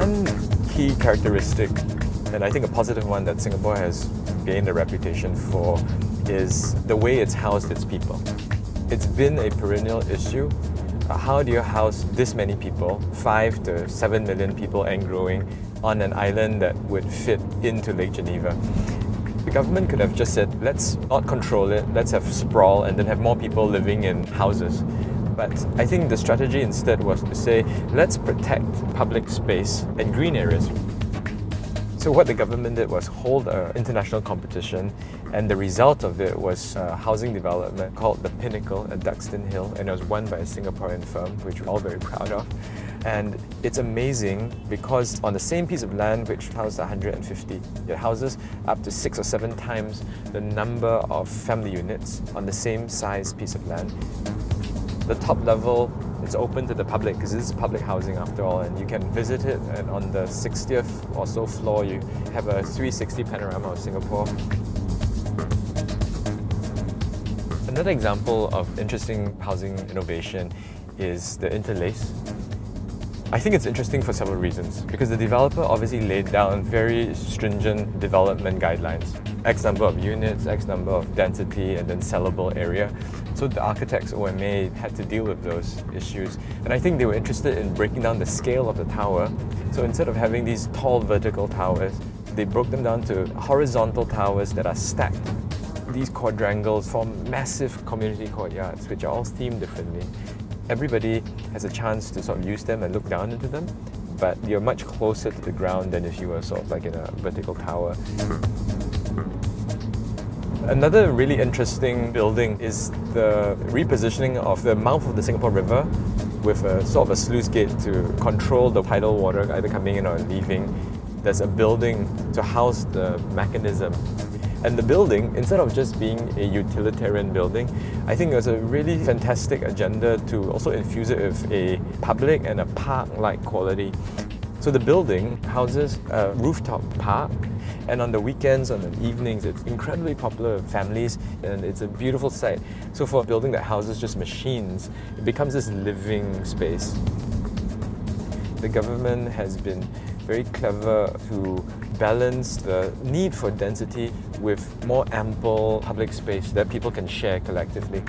One key characteristic, and I think a positive one that Singapore has gained a reputation for, is the way it's housed its people. It's been a perennial issue. How do you house this many people, 5 to 7 million people and growing, on an island that would fit into Lake Geneva? The government could have just said, let's not control it, let's have sprawl and then have more people living in houses. But I think the strategy instead was to say, let's protect public space and green areas. So what the government did was hold an international competition, and the result of it was a housing development called The Pinnacle at Duxton Hill, and it was won by a Singaporean firm, which we're all very proud of. And it's amazing because on the same piece of land which housed 150, it houses up to 6 or 7 times the number of family units on the same size piece of land. The top level is open to the public because this is public housing after all, and you can visit it, and on the 60th or so floor you have a 360 panorama of Singapore. Another example of interesting housing innovation is the interlace. I think it's interesting for several reasons, because the developer obviously laid down very stringent development guidelines. X number of units, X number of density, and then sellable area. So the architects, OMA, had to deal with those issues. And I think they were interested in breaking down the scale of the tower. So instead of having these tall vertical towers, they broke them down to horizontal towers that are stacked. These quadrangles form massive community courtyards, which are all themed differently. Everybody has a chance to sort of use them and look down into them, but you're much closer to the ground than if you were sort of like in a vertical tower. Another really interesting building is the repositioning of the mouth of the Singapore River with a sort of a sluice gate to control the tidal water either coming in or leaving. There's a building to house the mechanism. And the building, instead of just being a utilitarian building, I think there's a really fantastic agenda to also infuse it with a public and a park-like quality. So the building houses a rooftop park, and on the weekends, on the evenings, it's incredibly popular with families, and it's a beautiful sight. So for a building that houses just machines, it becomes this living space. The government has been very clever to balance the need for density with more ample public space that people can share collectively.